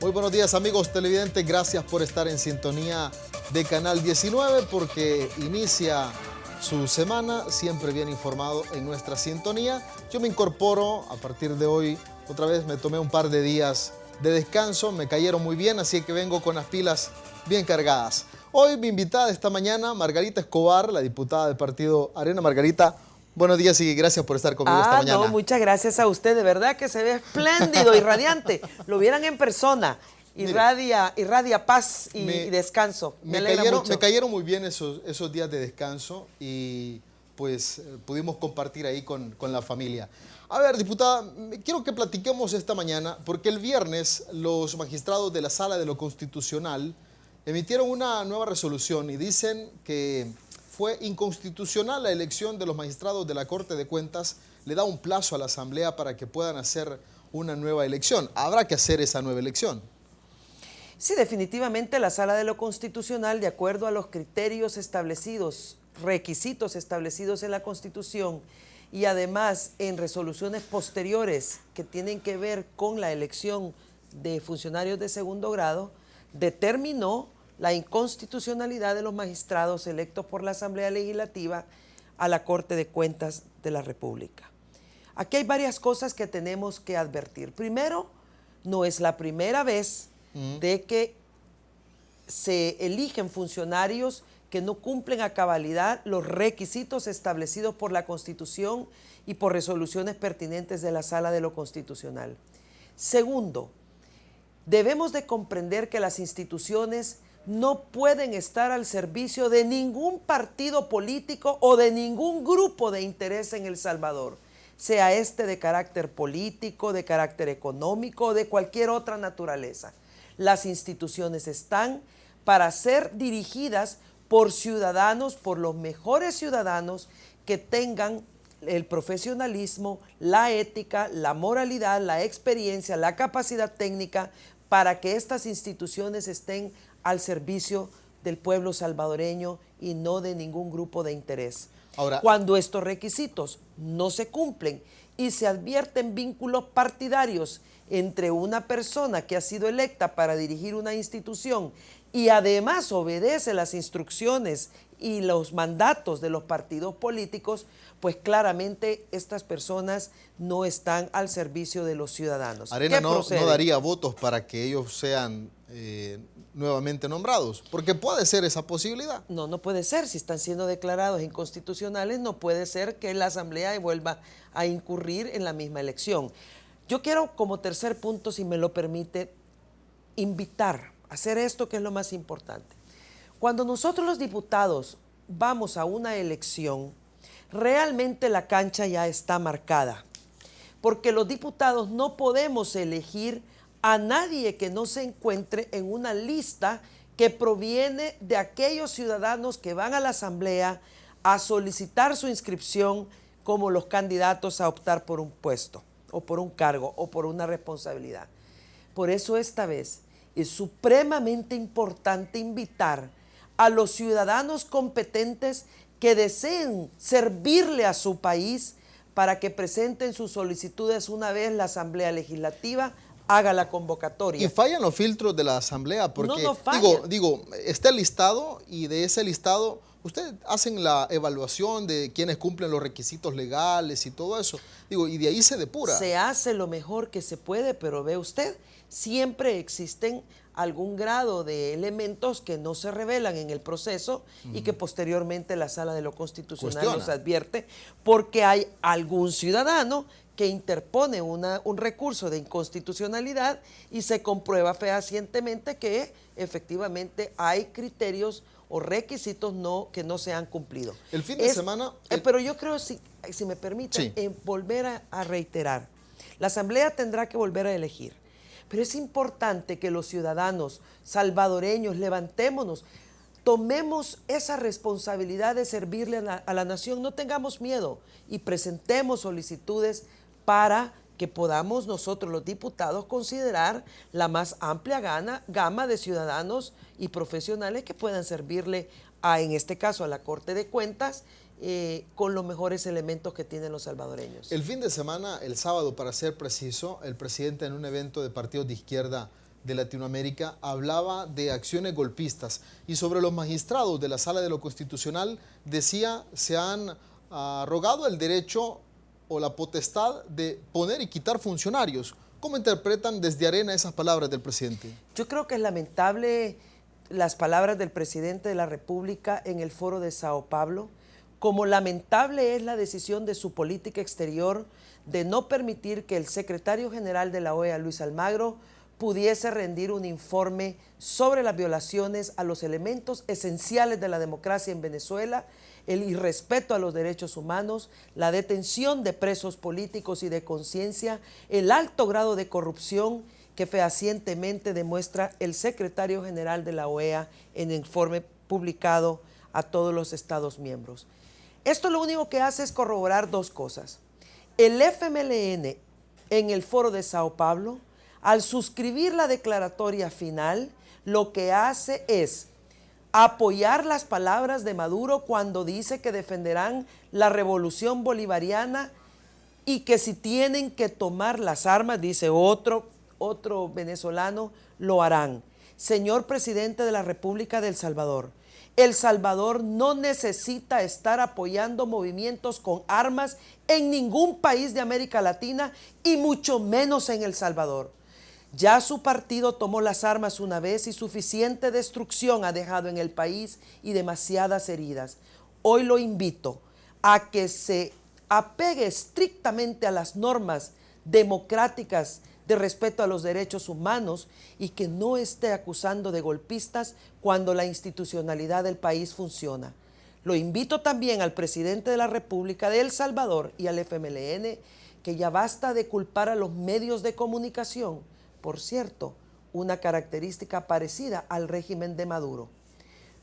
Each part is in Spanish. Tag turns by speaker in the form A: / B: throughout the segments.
A: Muy buenos días, amigos televidentes, gracias por estar en sintonía de Canal 19 porque inicia su semana siempre bien informado en nuestra sintonía. Yo me incorporo a partir de hoy, otra vez me tomé un par de días de descanso, me cayeron muy bien, así que vengo con las pilas bien cargadas. Hoy mi invitada esta mañana, Margarita Escobar, la diputada del partido Arena. Margarita, buenos días y gracias por estar conmigo esta mañana.
B: No, muchas gracias a usted, de verdad que se ve espléndido y radiante. Lo vieran en persona, irradia paz y descanso.
A: Me cayeron muy bien esos días de descanso y pues pudimos compartir ahí con la familia. A ver, diputada, quiero que platiquemos esta mañana porque el viernes los magistrados de la Sala de lo Constitucional emitieron una nueva resolución y dicen que fue inconstitucional la elección de los magistrados de la Corte de Cuentas. Le da un plazo a la Asamblea para que puedan hacer una nueva elección. Habrá que hacer esa nueva elección.
B: Sí, definitivamente la Sala de lo Constitucional, de acuerdo a los criterios establecidos, requisitos establecidos en la Constitución y además en resoluciones posteriores que tienen que ver con la elección de funcionarios de segundo grado, determinó la inconstitucionalidad de los magistrados electos por la Asamblea Legislativa a la Corte de Cuentas de la República. Aquí hay varias cosas que tenemos que advertir. Primero, no es la primera vez de que se eligen funcionarios que no cumplen a cabalidad los requisitos establecidos por la Constitución y por resoluciones pertinentes de la Sala de lo Constitucional. Segundo, debemos de comprender que las instituciones no pueden estar al servicio de ningún partido político o de ningún grupo de interés en El Salvador, sea este de carácter político, de carácter económico o de cualquier otra naturaleza. Las instituciones están para ser dirigidas por ciudadanos, por los mejores ciudadanos que tengan el profesionalismo, la ética, la moralidad, la experiencia, la capacidad técnica para que estas instituciones estén al servicio del pueblo salvadoreño y no de ningún grupo de interés. Ahora, cuando estos requisitos no se cumplen y se advierten vínculos partidarios entre una persona que ha sido electa para dirigir una institución y además obedece las instrucciones y los mandatos de los partidos políticos, pues claramente estas personas no están al servicio de los ciudadanos.
A: Arena no daría votos para que ellos sean nuevamente nombrados, porque puede ser esa posibilidad.
B: No, no puede ser. Si están siendo declarados inconstitucionales, no puede ser que la Asamblea vuelva a incurrir en la misma elección. Yo quiero, como tercer punto, si me lo permite, invitar a hacer esto que es lo más importante. Cuando nosotros los diputados vamos a una elección, realmente la cancha ya está marcada, porque los diputados no podemos elegir a nadie que no se encuentre en una lista que proviene de aquellos ciudadanos que van a la Asamblea a solicitar su inscripción como los candidatos a optar por un puesto o por un cargo o por una responsabilidad. Por eso esta vez es supremamente importante invitar a los ciudadanos competentes que deseen servirle a su país para que presenten sus solicitudes una vez la Asamblea Legislativa haga la convocatoria.
A: Y fallan los filtros de la Asamblea porque,
B: no fallan.
A: digo, está el listado y de ese listado ustedes hacen la evaluación de quienes cumplen los requisitos legales y todo eso. Digo, y de ahí se depura.
B: Se hace lo mejor que se puede, pero ve usted, siempre existen algún grado de elementos que no se revelan en el proceso y que posteriormente la Sala de lo Constitucional nos advierte porque hay algún ciudadano que interpone un recurso de inconstitucionalidad y se comprueba fehacientemente que efectivamente hay criterios o requisitos que no se han cumplido.
A: El fin de semana...
B: Pero yo creo, si me permite, volver a reiterar, la Asamblea tendrá que volver a elegir, pero es importante que los ciudadanos salvadoreños levantémonos, tomemos esa responsabilidad de servirle a la nación, no tengamos miedo y presentemos solicitudes para que podamos nosotros los diputados considerar la más amplia gama de ciudadanos y profesionales que puedan servirle en este caso a la Corte de Cuentas con los mejores elementos que tienen los salvadoreños.
A: El fin de semana, el sábado para ser preciso, el presidente en un evento de partidos de izquierda de Latinoamérica, hablaba de acciones golpistas y sobre los magistrados de la Sala de lo Constitucional decía se han arrogado el derecho o la potestad de poner y quitar funcionarios. ¿Cómo interpretan desde Arena esas palabras del presidente?
B: Yo creo que es lamentable las palabras del presidente de la República en el foro de Sao Paulo, como lamentable es la decisión de su política exterior de no permitir que el secretario general de la OEA, Luis Almagro, pudiese rendir un informe sobre las violaciones a los elementos esenciales de la democracia en Venezuela, el irrespeto a los derechos humanos, la detención de presos políticos y de conciencia, el alto grado de corrupción que fehacientemente demuestra el secretario general de la OEA en el informe publicado a todos los Estados miembros. Esto lo único que hace es corroborar dos cosas. El FMLN en el foro de Sao Paulo, al suscribir la declaratoria final, lo que hace es apoyar las palabras de Maduro cuando dice que defenderán la revolución bolivariana y que si tienen que tomar las armas, dice otro venezolano, lo harán. Señor presidente de la República de El Salvador, El Salvador no necesita estar apoyando movimientos con armas en ningún país de América Latina y mucho menos en El Salvador. Ya su partido tomó las armas una vez y suficiente destrucción ha dejado en el país y demasiadas heridas. Hoy lo invito a que se apegue estrictamente a las normas democráticas de respeto a los derechos humanos y que no esté acusando de golpistas cuando la institucionalidad del país funciona. Lo invito también al presidente de la República de El Salvador y al FMLN que ya basta de culpar a los medios de comunicación. Por cierto, una característica parecida al régimen de Maduro.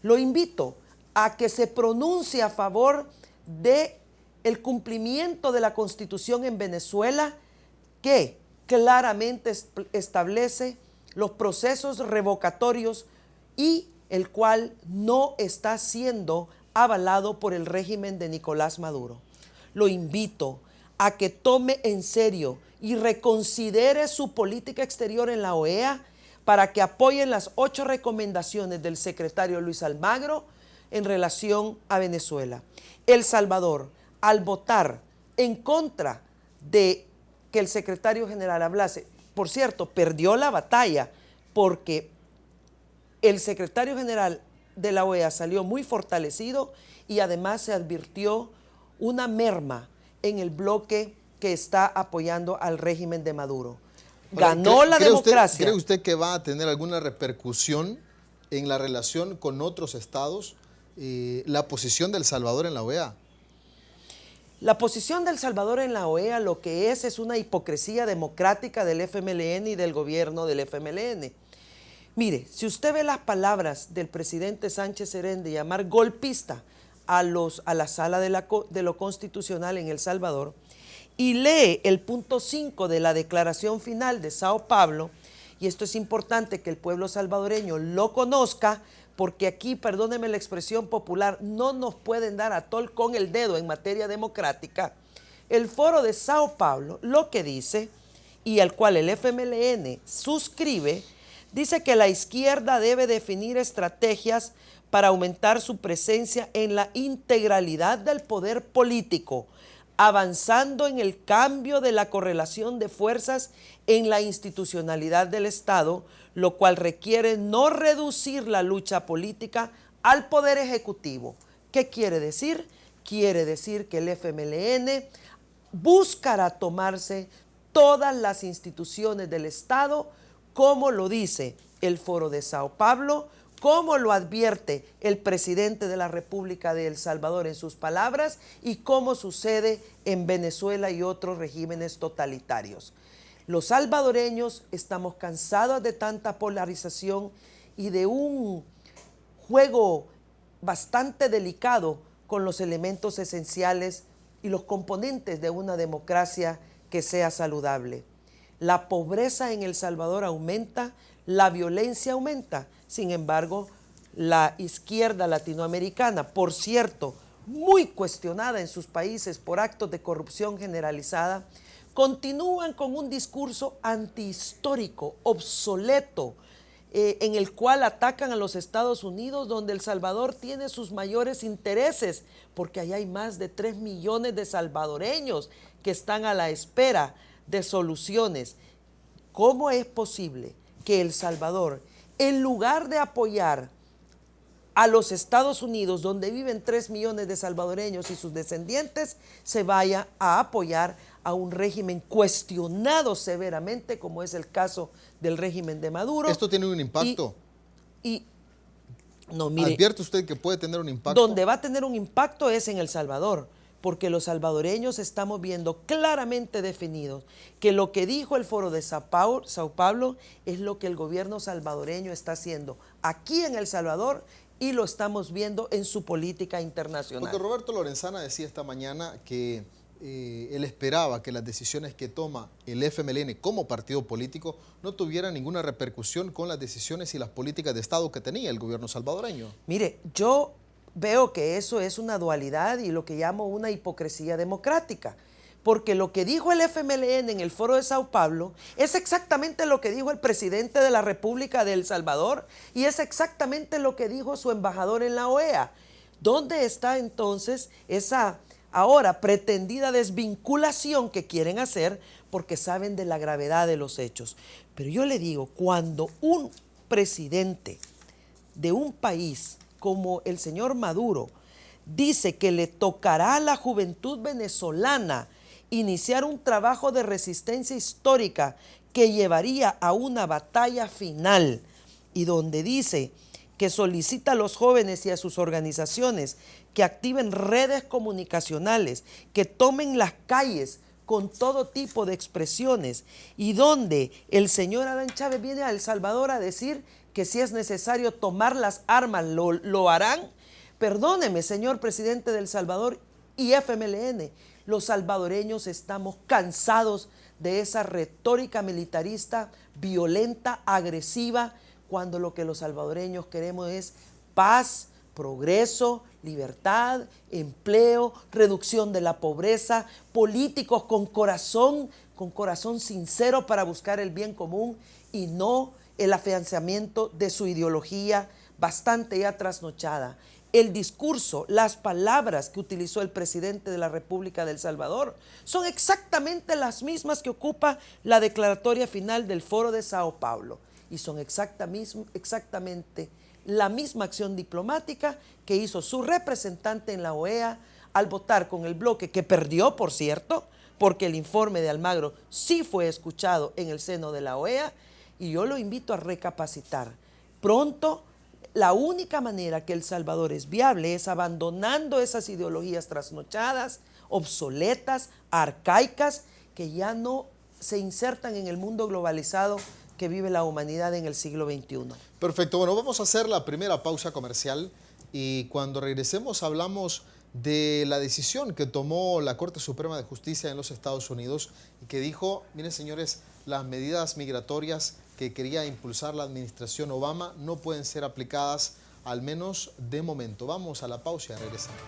B: Lo invito a que se pronuncie a favor del cumplimiento de la Constitución en Venezuela, que claramente establece los procesos revocatorios y el cual no está siendo avalado por el régimen de Nicolás Maduro. Lo invito a que tome en serio y reconsidere su política exterior en la OEA para que apoyen las 8 recomendaciones del secretario Luis Almagro en relación a Venezuela. El Salvador, al votar en contra de que el secretario general hablase, por cierto, perdió la batalla porque el secretario general de la OEA salió muy fortalecido y además se advirtió una merma en el bloque que está apoyando al régimen de Maduro. Ganó la democracia.
A: ¿Cree usted que va a tener alguna repercusión en la relación con otros estados la posición de El Salvador en la OEA?
B: La posición de El Salvador en la OEA lo que es una hipocresía democrática del FMLN y del gobierno del FMLN. Mire, si usted ve las palabras del presidente Sánchez Serén de llamar golpista a la Sala de lo Constitucional en El Salvador y lee el punto 5 de la declaración final de Sao Paulo, y esto es importante que el pueblo salvadoreño lo conozca, porque aquí, perdóneme la expresión popular, no nos pueden dar atol con el dedo en materia democrática. El foro de Sao Paulo lo que dice, y al cual el FMLN suscribe, dice que la izquierda debe definir estrategias para aumentar su presencia en la integralidad del poder político, avanzando en el cambio de la correlación de fuerzas en la institucionalidad del Estado, lo cual requiere no reducir la lucha política al poder ejecutivo. ¿Qué quiere decir? Quiere decir que el FMLN buscará tomarse todas las instituciones del Estado, como lo dice el Foro de Sao Paulo, como lo advierte el presidente de la República de El Salvador en sus palabras y como sucede en Venezuela y otros regímenes totalitarios. Los salvadoreños estamos cansados de tanta polarización y de un juego bastante delicado con los elementos esenciales y los componentes de una democracia que sea saludable. La pobreza en El Salvador aumenta, la violencia aumenta. Sin embargo, la izquierda latinoamericana, por cierto, muy cuestionada en sus países por actos de corrupción generalizada, continúan con un discurso antihistórico, obsoleto, en el cual atacan a los Estados Unidos, donde El Salvador tiene sus mayores intereses, porque ahí hay más de 3 millones de salvadoreños que están a la espera de soluciones. ¿Cómo es posible que El Salvador, en lugar de apoyar a los Estados Unidos, donde viven 3 millones de salvadoreños y sus descendientes, se vaya a apoyar a un régimen cuestionado severamente, como es el caso del régimen de Maduro?
A: ¿Esto tiene un impacto?
B: Y no, mire,
A: ¿Advierte usted que puede tener un impacto?
B: donde va a tener un impacto es en El Salvador, porque los salvadoreños estamos viendo claramente definidos que lo que dijo el Foro de Sao Paulo es lo que el gobierno salvadoreño está haciendo aquí en El Salvador, y lo estamos viendo en su política internacional.
A: Porque Roberto Lorenzana decía esta mañana que él esperaba que las decisiones que toma el FMLN como partido político no tuvieran ninguna repercusión con las decisiones y las políticas de Estado que tenía el gobierno salvadoreño.
B: Mire, yo veo que eso es una dualidad y lo que llamo una hipocresía democrática. Porque lo que dijo el FMLN en el Foro de Sao Paulo es exactamente lo que dijo el presidente de la República de El Salvador y es exactamente lo que dijo su embajador en la OEA. ¿Dónde está entonces esa ahora pretendida desvinculación que quieren hacer porque saben de la gravedad de los hechos? Pero yo le digo, cuando un presidente de un país como el señor Maduro dice que le tocará a la juventud venezolana iniciar un trabajo de resistencia histórica que llevaría a una batalla final, y donde dice que solicita a los jóvenes y a sus organizaciones que activen redes comunicacionales, que tomen las calles con todo tipo de expresiones, y donde el señor Adán Chávez viene a El Salvador a decir que si es necesario tomar las armas lo harán. Perdóneme, señor presidente de El Salvador y FMLN, los salvadoreños estamos cansados de esa retórica militarista, violenta, agresiva, cuando lo que los salvadoreños queremos es paz, progreso, libertad, empleo, reducción de la pobreza, políticos con corazón sincero para buscar el bien común y no el afianzamiento de su ideología bastante ya trasnochada. El discurso, las palabras que utilizó el presidente de la República de El Salvador son exactamente las mismas que ocupa la declaratoria final del Foro de Sao Paulo, y son exactamente la misma acción diplomática que hizo su representante en la OEA al votar con el bloque, que perdió, por cierto, porque el informe de Almagro sí fue escuchado en el seno de la OEA, y yo lo invito a recapacitar. Pronto, la única manera que El Salvador es viable es abandonando esas ideologías trasnochadas, obsoletas, arcaicas, que ya no se insertan en el mundo globalizado que vive la humanidad en el siglo XXI.
A: Perfecto, bueno, vamos a hacer la primera pausa comercial y cuando regresemos hablamos de la decisión que tomó la Corte Suprema de Justicia en los Estados Unidos y que dijo, miren señores, las medidas migratorias que quería impulsar la administración Obama no pueden ser aplicadas, al menos de momento. Vamos a la pausa y regresamos.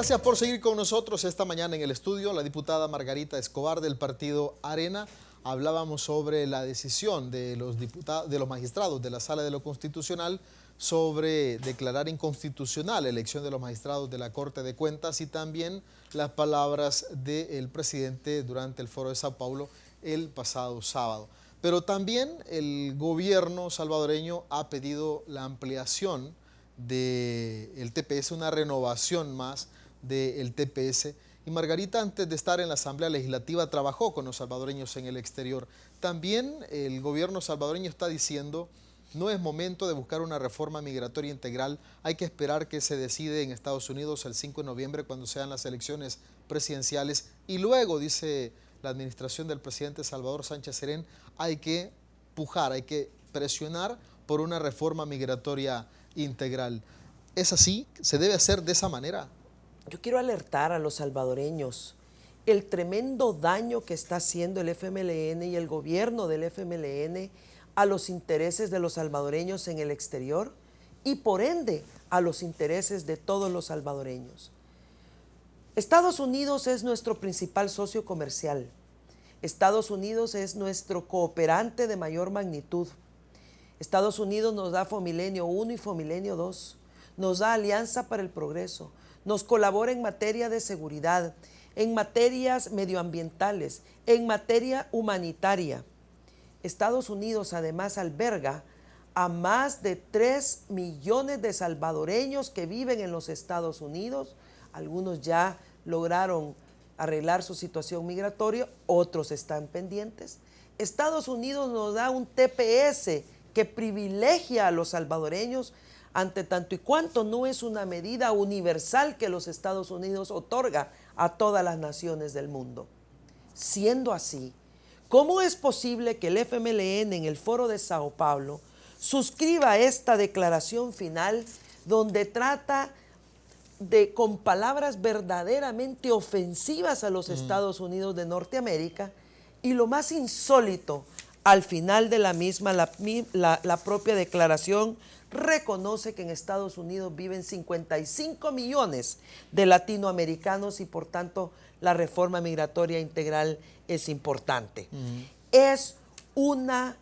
A: Gracias por seguir con nosotros esta mañana en el estudio. La diputada Margarita Escobar del partido Arena. Hablábamos sobre la decisión de los magistrados de la Sala de lo Constitucional sobre declarar inconstitucional la elección de los magistrados de la Corte de Cuentas y también las palabras del presidente durante el Foro de Sao Paulo el pasado sábado. Pero también el gobierno salvadoreño ha pedido la ampliación del TPS, una renovación más del TPS. Y Margarita, antes de estar en la Asamblea Legislativa, trabajó con los salvadoreños en el exterior. También el gobierno salvadoreño está diciendo: no es momento de buscar una reforma migratoria integral, hay que esperar que se decide en Estados Unidos el 5 de noviembre cuando sean las elecciones presidenciales. Y luego, dice la administración del presidente Salvador Sánchez Serén, hay que pujar, hay que presionar por una reforma migratoria integral. ¿Es así? ¿Se debe hacer de esa manera?
B: Yo quiero alertar a los salvadoreños el tremendo daño que está haciendo el FMLN y el gobierno del FMLN a los intereses de los salvadoreños en el exterior y por ende a los intereses de todos los salvadoreños. Estados Unidos es nuestro principal socio comercial. Estados Unidos es nuestro cooperante de mayor magnitud. Estados Unidos nos da Fomilenio 1 y Fomilenio 2, nos da Alianza para el Progreso, nos colabora en materia de seguridad, en materias medioambientales, en materia humanitaria. Estados Unidos además alberga a más de 3 millones de salvadoreños que viven en los Estados Unidos. Algunos ya lograron arreglar su situación migratoria, otros están pendientes. Estados Unidos nos da un TPS que privilegia a los salvadoreños, ante tanto y cuanto no es una medida universal que los Estados Unidos otorga a todas las naciones del mundo. Siendo así, ¿cómo es posible que el FMLN en el Foro de Sao Paulo suscriba esta declaración final donde trata de, con palabras verdaderamente ofensivas a los Estados Unidos de Norteamérica, y lo más insólito, al final de la misma, la propia declaración reconoce que en Estados Unidos viven 55 millones de latinoamericanos y por tanto la reforma migratoria integral es importante? Es una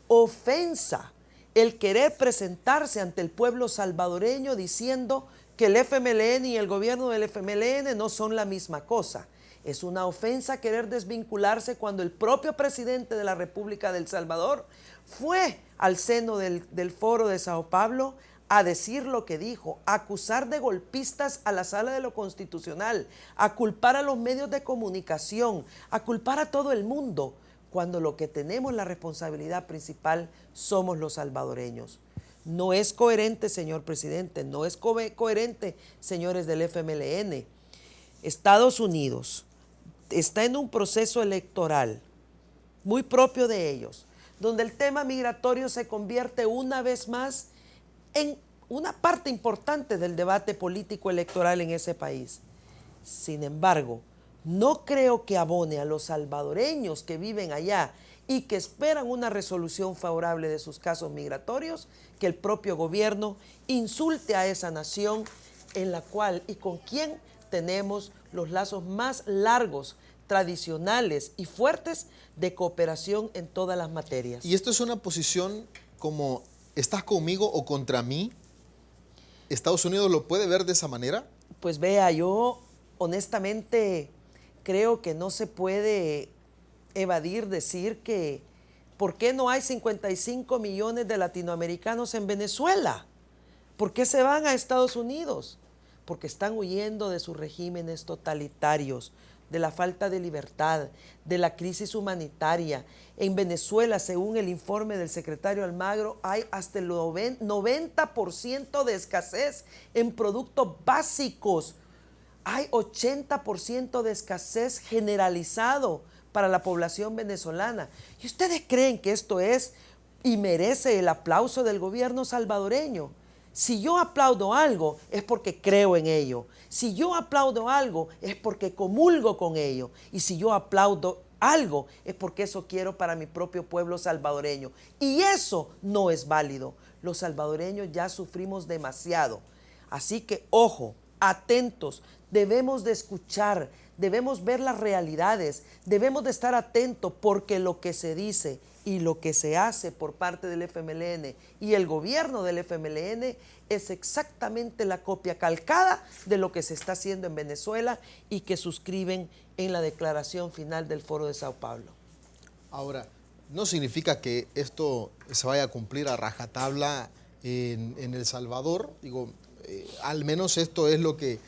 B: ofensa el querer presentarse ante el pueblo salvadoreño diciendo que el FMLN y el gobierno del FMLN no son la misma cosa. Es una ofensa querer desvincularse cuando el propio presidente de la República del Salvador fue al seno del Foro de Sao Paulo a decir lo que dijo, a acusar de golpistas a la Sala de lo Constitucional, a culpar a los medios de comunicación, a culpar a todo el mundo, cuando lo que tenemos la responsabilidad principal somos los salvadoreños. No es coherente, señor presidente, no es coherente, señores del FMLN. Estados Unidos está en un proceso electoral muy propio de ellos, donde el tema migratorio se convierte una vez más en una parte importante del debate político electoral en ese país. Sin embargo, no creo que abone a los salvadoreños que viven allá y que esperan una resolución favorable de sus casos migratorios, que el propio gobierno insulte a esa nación en la cual y con quien tenemos los lazos más largos, tradicionales y fuertes de cooperación en todas las materias.
A: ¿Y esto es una posición como estás conmigo o contra mí? ¿Estados Unidos lo puede ver de esa manera?
B: Pues vea, yo honestamente creo que no se puede evadir decir que ¿por qué no hay 55 millones de latinoamericanos en Venezuela? ¿Por qué se van a Estados Unidos? Porque están huyendo de sus regímenes totalitarios, de la falta de libertad, de la crisis humanitaria. En Venezuela, según el informe del secretario Almagro, hay hasta el 90% de escasez en productos básicos. Hay 80% de escasez generalizado para la población venezolana. ¿Y ustedes creen que esto es y merece el aplauso del gobierno salvadoreño? Si yo aplaudo algo es porque creo en ello. Si yo aplaudo algo es porque comulgo con ello. Y si yo aplaudo algo es porque eso quiero para mi propio pueblo salvadoreño. Y eso no es válido. Los salvadoreños ya sufrimos demasiado. Así que, ojo, atentos, debemos de escuchar, debemos ver las realidades, debemos de estar atentos porque lo que se dice y lo que se hace por parte del FMLN y el gobierno del FMLN es exactamente la copia calcada de lo que se está haciendo en Venezuela y que suscriben en la declaración final del Foro de Sao Paulo.
A: Ahora, no significa que esto se vaya a cumplir a rajatabla en El Salvador. Digo, al menos esto es lo que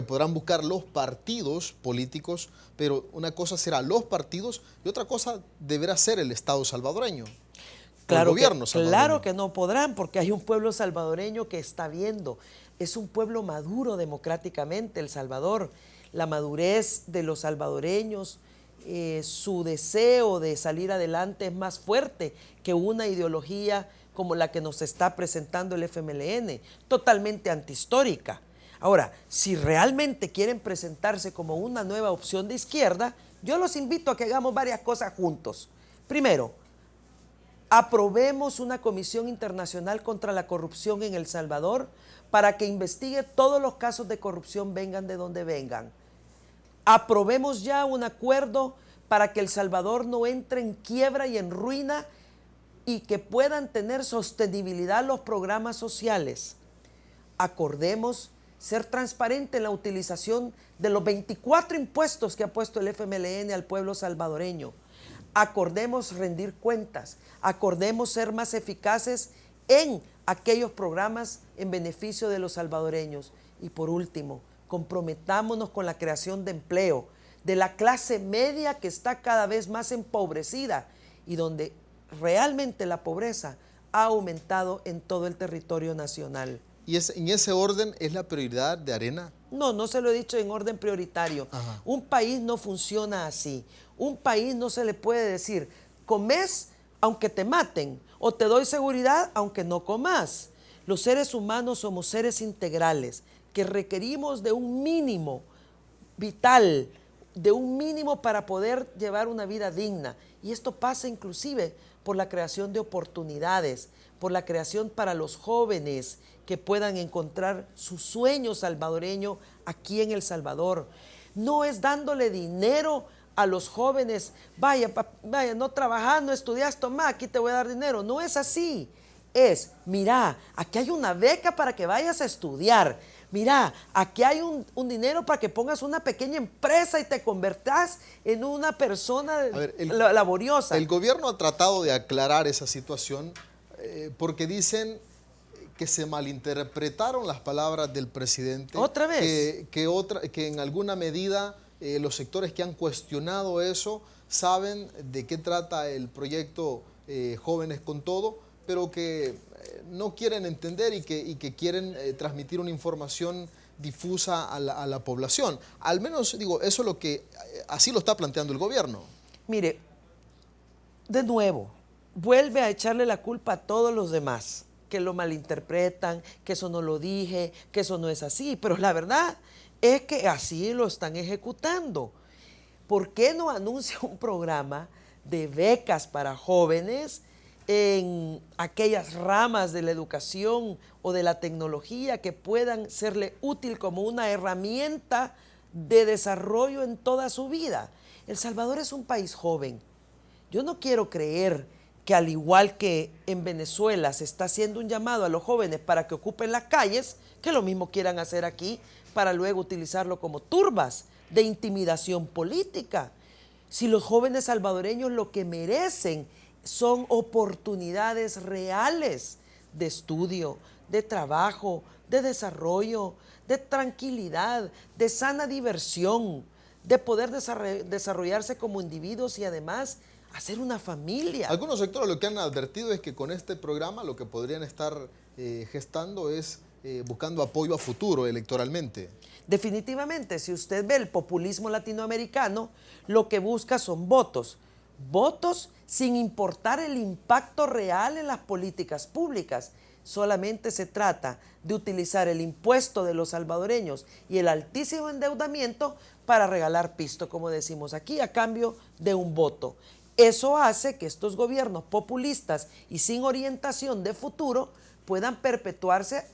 A: podrán buscar los partidos políticos, pero una cosa será los partidos y otra cosa deberá ser el Estado salvadoreño.
B: Claro,
A: el gobierno salvadoreño.
B: Claro que no podrán, porque hay un pueblo salvadoreño que está viendo. Es un pueblo maduro democráticamente, El Salvador. La madurez de los salvadoreños, su deseo de salir adelante es más fuerte que una ideología como la que nos está presentando el FMLN, totalmente antihistórica. Ahora, si realmente quieren presentarse como una nueva opción de izquierda, yo los invito a que hagamos varias cosas juntos. Primero, aprobemos una comisión internacional contra la corrupción en El Salvador para que investigue todos los casos de corrupción, vengan de donde vengan. Aprobemos ya un acuerdo para que El Salvador no entre en quiebra y en ruina y que puedan tener sostenibilidad los programas sociales. Acordemos ser transparente en la utilización de los 24 impuestos que ha puesto el FMLN al pueblo salvadoreño. Acordemos rendir cuentas, acordemos ser más eficaces en aquellos programas en beneficio de los salvadoreños. Y por último, comprometámonos con la creación de empleo de la clase media que está cada vez más empobrecida y donde realmente la pobreza ha aumentado en todo el territorio nacional.
A: ¿Y en ese orden es la prioridad de Arena?
B: No, no se lo he dicho en orden prioritario.
A: Ajá.
B: Un país no funciona así. Un país no se le puede decir, comes aunque te maten, o te doy seguridad aunque no comas. Los seres humanos somos seres integrales que requerimos de un mínimo vital, de un mínimo para poder llevar una vida digna. Y esto pasa inclusive por la creación de oportunidades, por la creación para los jóvenes que puedan encontrar su sueño salvadoreño aquí en El Salvador. No es dándole dinero a los jóvenes, vaya, no trabajas, no estudias, toma, aquí te voy a dar dinero. No es así. Es, mira, aquí hay una beca para que vayas a estudiar. Mira, aquí hay un dinero para que pongas una pequeña empresa y te convertas en una persona laboriosa.
A: El gobierno ha tratado de aclarar esa situación porque dicen que se malinterpretaron las palabras del presidente.
B: ¿Otra vez?
A: Que en alguna medida los sectores que han cuestionado eso saben de qué trata el proyecto Jóvenes con Todo, pero que no quieren entender y que quieren transmitir una información difusa a la población. Al menos, digo, eso es lo que así lo está planteando el gobierno.
B: Mire, de nuevo, vuelve a echarle la culpa a todos los demás, que lo malinterpretan, que eso no lo dije, que eso no es así, pero la verdad es que así lo están ejecutando. ¿Por qué no anuncia un programa de becas para jóvenes en aquellas ramas de la educación o de la tecnología que puedan serle útil como una herramienta de desarrollo en toda su vida? El Salvador es un país joven. Yo no quiero creer que al igual que en Venezuela se está haciendo un llamado a los jóvenes para que ocupen las calles, que lo mismo quieran hacer aquí para luego utilizarlo como turbas de intimidación política. Si los jóvenes salvadoreños lo que merecen son oportunidades reales de estudio, de trabajo, de desarrollo, de tranquilidad, de sana diversión, de poder desarrollarse como individuos y además hacer una familia.
A: Algunos sectores lo que han advertido es que con este programa lo que podrían estar gestando es buscando apoyo a futuro electoralmente.
B: Definitivamente, si usted ve el populismo latinoamericano, lo que busca son votos. Votos sin importar el impacto real en las políticas públicas. Solamente se trata de utilizar el impuesto de los salvadoreños y el altísimo endeudamiento para regalar pisto, como decimos aquí, a cambio de un voto. Eso hace que estos gobiernos populistas y sin orientación de futuro puedan perpetuarse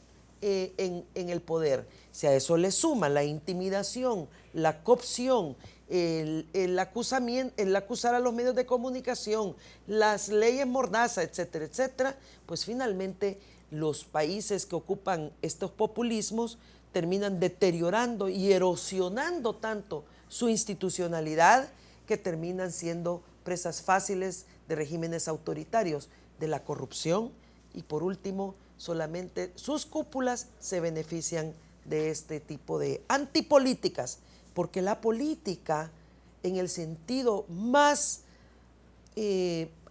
B: en el poder. Si a eso le suma la intimidación, la coacción, el acusar a los medios de comunicación, las leyes mordaza, etcétera, etcétera, pues finalmente los países que ocupan estos populismos terminan deteriorando y erosionando tanto su institucionalidad que terminan siendo presas fáciles de regímenes autoritarios, de la corrupción, y por último, solamente sus cúpulas se benefician de este tipo de antipolíticas, porque la política, en el sentido más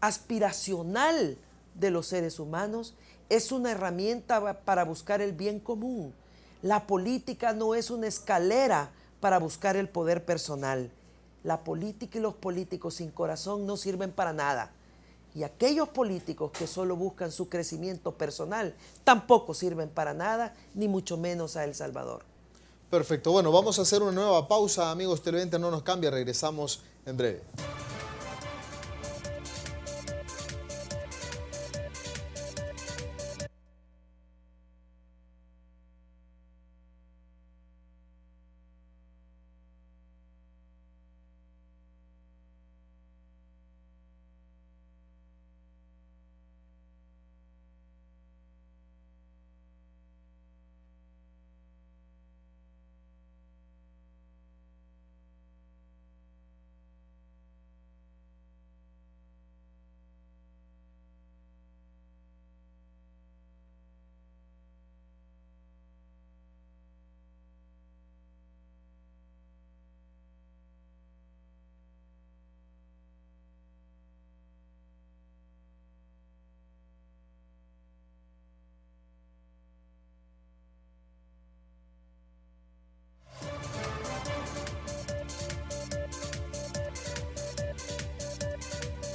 B: aspiracional de los seres humanos, es una herramienta para buscar el bien común. La política no es una escalera para buscar el poder personal. La política y los políticos sin corazón no sirven para nada. Y aquellos políticos que solo buscan su crecimiento personal tampoco sirven para nada, ni mucho menos a El Salvador.
A: Perfecto. Bueno, vamos a hacer una nueva pausa, amigos televidentes, no nos cambia, regresamos en breve.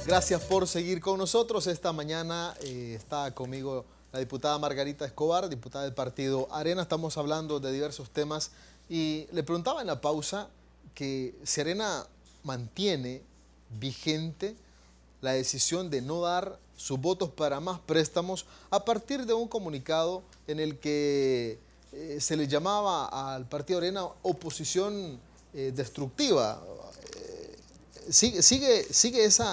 A: Gracias por seguir con nosotros. Esta mañana está conmigo la diputada Margarita Escobar, diputada del partido Arena. Estamos hablando de diversos temas y le preguntaba en la pausa que si Arena mantiene vigente la decisión de no dar sus votos para más préstamos a partir de un comunicado en el que se le llamaba al partido Arena oposición destructiva. ¿Sigue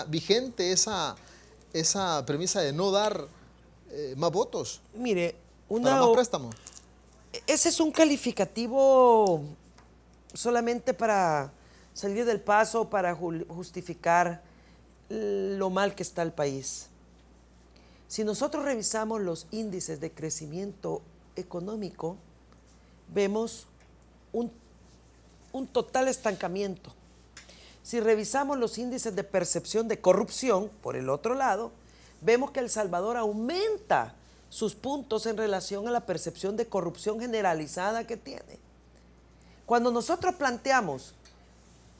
A: vigente esa premisa de no dar más votos?
B: Mire,
A: para más préstamos?
B: Ese es un calificativo solamente para salir del paso, para justificar lo mal que está el país. Si nosotros revisamos los índices de crecimiento económico, vemos un total estancamiento. Si revisamos los índices de percepción de corrupción, por el otro lado, vemos que El Salvador aumenta sus puntos en relación a la percepción de corrupción generalizada que tiene. Cuando nosotros planteamos,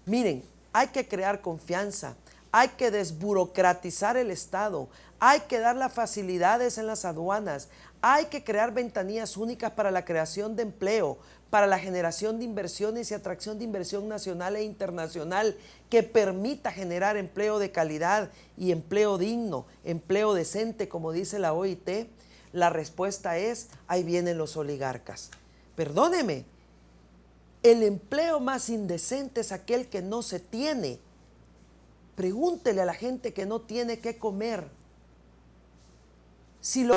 B: miren, hay que crear confianza, hay que desburocratizar el Estado, hay que dar las facilidades en las aduanas, hay que crear ventanillas únicas para la creación de empleo, para la generación de inversiones y atracción de inversión nacional e internacional que permita generar empleo de calidad y empleo digno, empleo decente, como dice la OIT, la respuesta es, ahí vienen los oligarcas. Perdóneme, el empleo más indecente es aquel que no se tiene. Pregúntele a la gente que no tiene qué comer. Si lo